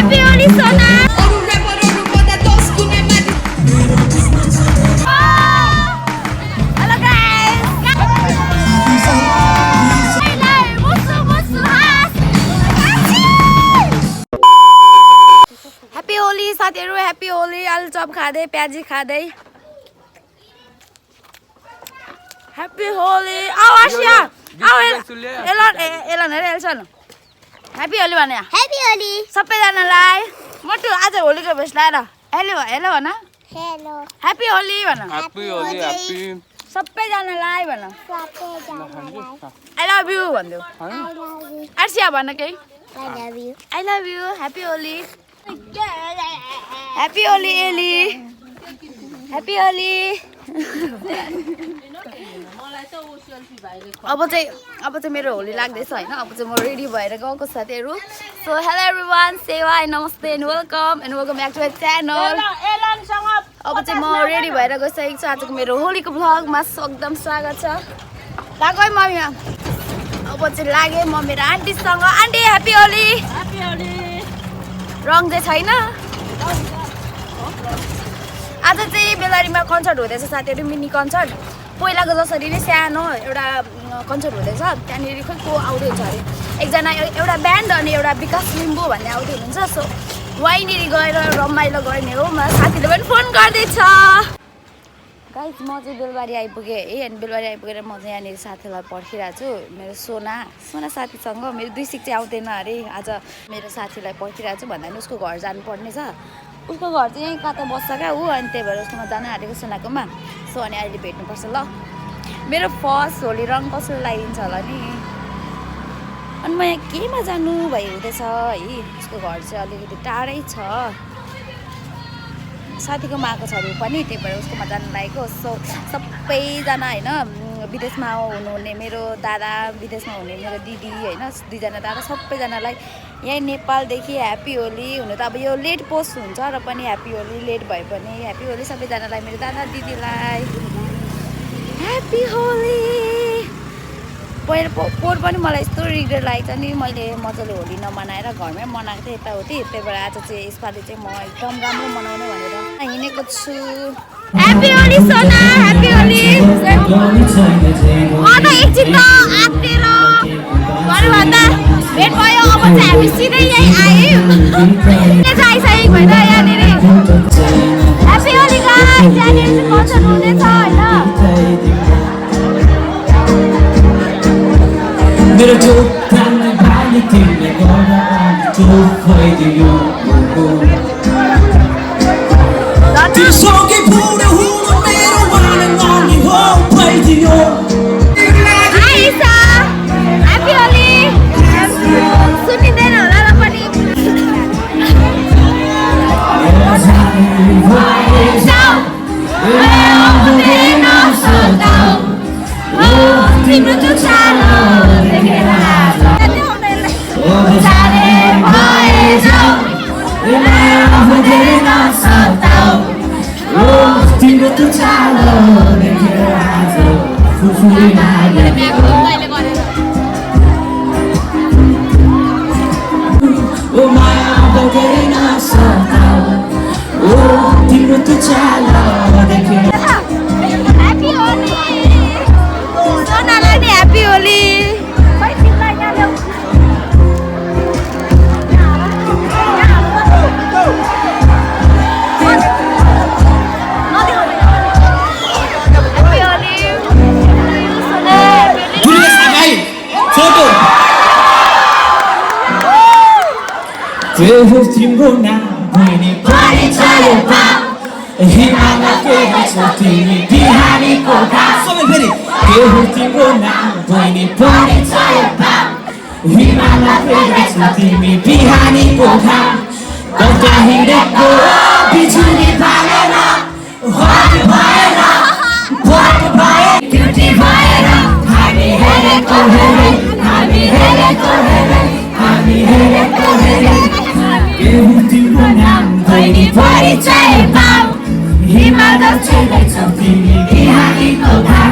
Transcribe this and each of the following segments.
Happy Holi Sona! Hello guys! Happy Holi साथीहरु Happy Holi आलुचप खादै प्याजी खादै Happy Holi आओ आशिया आओ Elon Happy Holi भने Happy Holi सबैजनालाई मटु आज होलीको भेष लाएर हेलो हेलो भन हेलो Happy Holi भन Happy Holi happy सबैजनालाई भन सबैजनालाई I love you भन्दियो I love you Ashiya भन केही I love you I love you Happy Holi Happy Holi Eli Happy Holi अब चाहिँ मेरो होली लाग्दैछ हैन अब चाहिँ म रेडी भएर गएको साथीहरु सो हेलो एभ्रीवन सेवा नमस्ते and welcome back to my channel अब चाहिँ म रेडी भएर गइसकेको छु आजको मेरो होलीको भ्लगमा एकदम स्वागत छ लाग्यो है मम्मी अब चाहिँ लागे म मेरो आन्टीसँग आन्टी ह्यापी होली रङ चाहिँ छैन आज चाहिँ बेलारीमा कन्सर्ट हुँदैछ साथीहरु मिनी कन्सर्ट पहिलाको जसरी नै सानो एउटा कन्सर्ट हुँदैछ त्यहाँनिर खोइ को आउँदै हुन्छ अरे एकजना एउटा ब्यान्ड अनि एउटा विकास लिम्बू भन्ने आउँदै हुनुहुन्छ सो वाइनिर गएर रमाइलो गर्ने हो म साथीले पनि फोन गर्दैछ गाइस म चाहिँ बेलबारी आइपुगेँ है अनि बेलबारी आइपुगेर म चाहिँ यहाँनिर साथीलाई पर्खिरहेको छु मेरो सोना साथीसँग मेरो 2 सिक चाहिँ आउँदैन अरे आज मेरो साथीलाई पर्खिरहेको छु भन्दा पनि उसको घर जानुपर्ने छ उसको घर चाहिँ यहीँ कता बस्छ क्या ऊ अनि त्यही भएर उसकोमा जान आँटेको सोनाकोमा सो अनि अहिले भेट्नुपर्छ ल मेरो फर्स्ट होली रङ कसले लगाइदिन्छ होला नि अनि म यहाँ केमा जानु भइहुँदैछ है उसको घर चाहिँ अलिकति टाढै छ साथीकोमा आएको छ अरे पनि त्यही भएर उसकोमा जानु लागेको सो सबैजना होइन विदेशमा हुनुहुने मेरो दादा विदेशमा हुने मेरो दिदी होइन 2 जना दादा सबैजनालाई यही नेपालदेखि ह्याप्पी होली हुनु त अब यो लेट पोस्ट हुन्छ र पनि ह्याप्पी होली लेट भए पनि ह्याप्पी होली सबैजनालाई मेरो दादा दिदीलाई ह्याप्पी होली पहिला पोहोर पनि मलाई यस्तो रिग्रेट लागेको छ नि मैले मजाले होली नमनाएर घरमै मनाएको थिएँ यताउति त्यही भएर आज चाहिँ यसपालि चाहिँ म एकदम राम्रो मनाउने भनेर हिँडेको छु ह्याप्पी होली सोना ह्याप्पी होली अन एकछिन त आत्तेर भन्नुभन्दा भेट भयो अब चाहिँ हामी सिधै यहीँ आयौँ आइसकेको भएन यहाँनिर ह्याप्पी होली गाइस यहाँनिर चाहिँ कन्सर्ट हुँदैछ होइन मेरो जो प्राणलाई बाली तिमीले गर्दा जो भइदियो तिमीसँगै पुरा हुनु मेरो मन मनी हो भइदियो ह्याप्पी होली सुनिँदैन होला र पनि तिम्रो जो चालो देखेर तिम्रो तो चालो देखेर आज फुफुली लाग्यो ओ माया बगेर नसताऊ ओ तिम्रो तो चालो देखेर ह्याप्पी होली सोनालाई नि ह्याप्पी होली त्यो तिम्रो नाम बहिनी परिचय पाऊ हिमालयकै छ तिमी बिहानीको घाम सबै फेरि त्यो तिम्रो नाम बहिनी परिचय पाऊ हिमालयकै छ तिमी बिहानीको घाम कता हिँडेको बिजुली बालेर हट भएर भट भए क्युटी भएर हामी हेरेको हेरे हामी हेरेको हेरे हामी हेरेको हेरे तिम्रो नाम बहिनी परिचय पाऊ हिमालय छैन तिमी बिहानीको घाम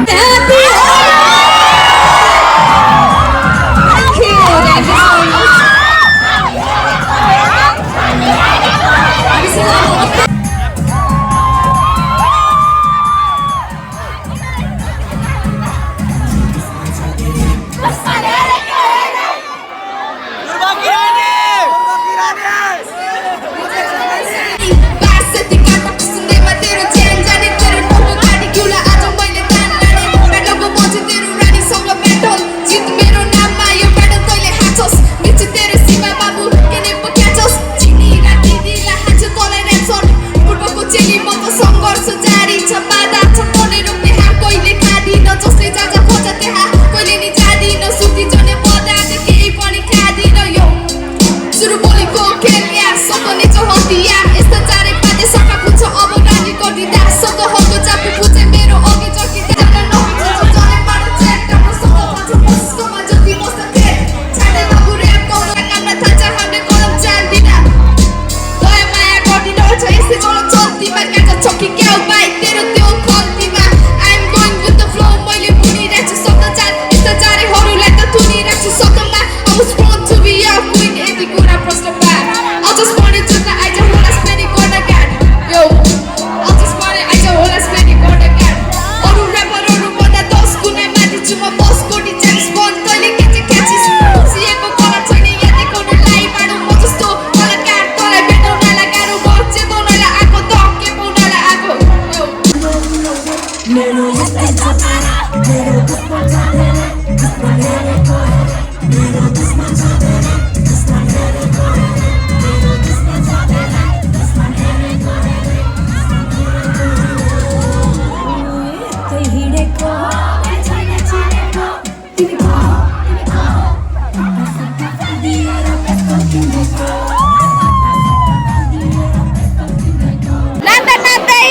नाच्दा नाच्दै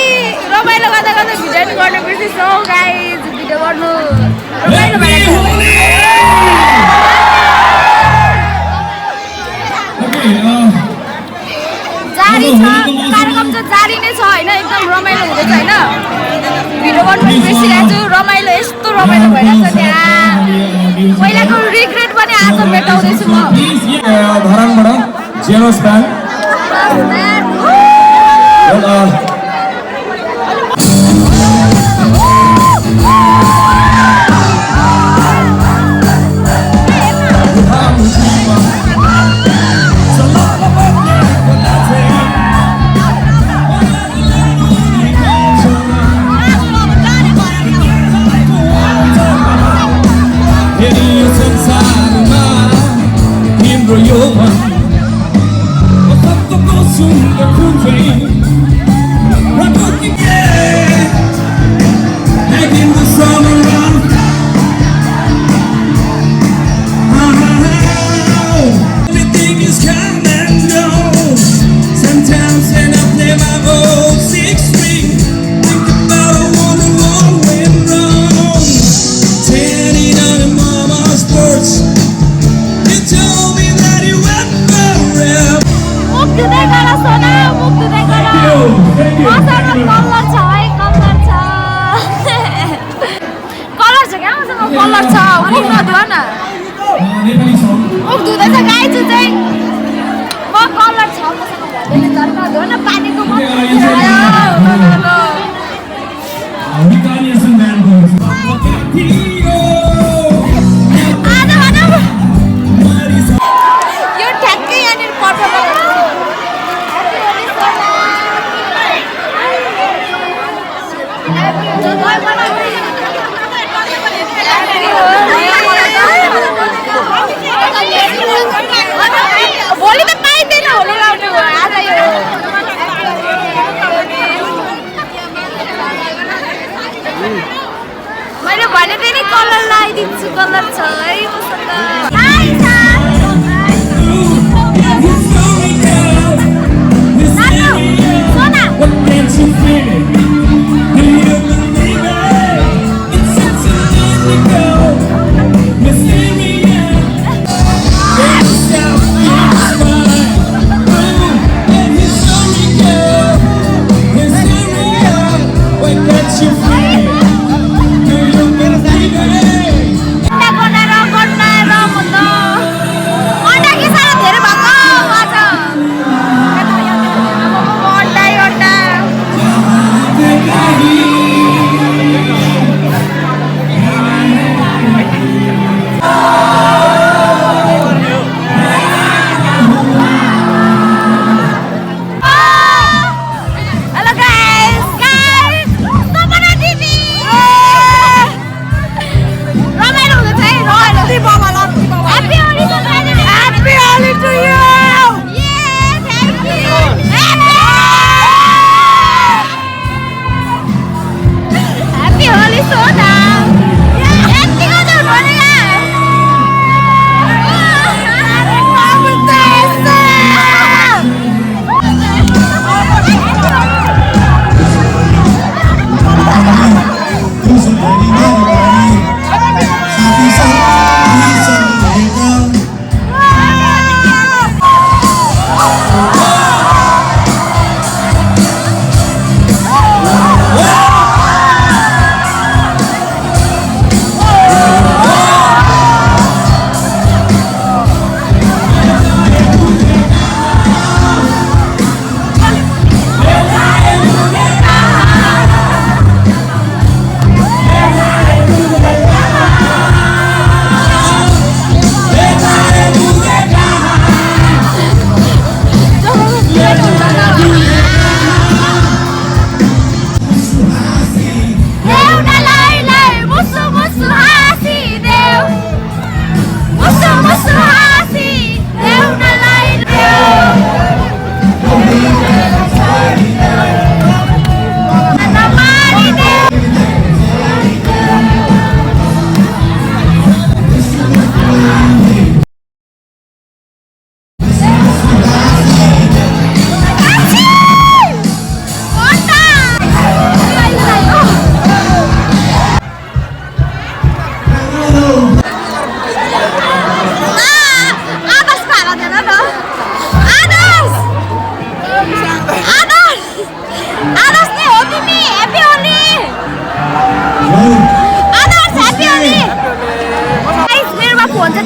रमाइलो गर्दा गर्दा भिडियो गर्नु बिर्सिसौ गाइज भिडियो गर्नु रमाइलो भएर जारी छ कार्यक्रम चाहिँ जारी नै छ होइन एकदम रमाइलो हुँदैछ होइन भिडियो गर्नु पनि बिर्सिरहेको छु रमाइलो यस्तो रमाइलो भइरहेको छ त्यहाँ पहिलाको रिग्रेट पनि आज मेटाउँदैछु म धरानबाट जेरोस ब्यान्ड कलर छ मुख नधुवा न मुख धुँदैछ गाइज चाहिँ म कलर छ मसँग भन्दैन तर नधुवा न पानीको यो ठ्याक्कै यहाँनिर पर्छ भोलि त पाइँदैन होली लाउने भयो आज यो मैले भनेको नि कलर लगाइदिन्छु कलर छ है मसँग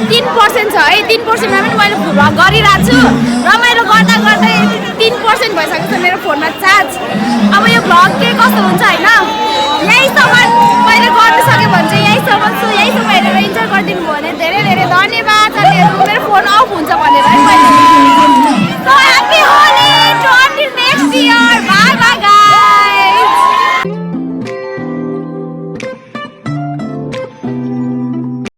3% छ है 3%मा पनि मैले भ्लग गरिरहेको छु रमाइलो गर्दा गर्दै 3% भइसकेको छ मेरो फोनमा चार्ज अब यो भ्लग के कस्तो हुन्छ हैन यहीसम्म मैले गर्न सक्यो भने चाहिँ यहीसम्म हेरेर इन्जोय गरिदिनु भयो भने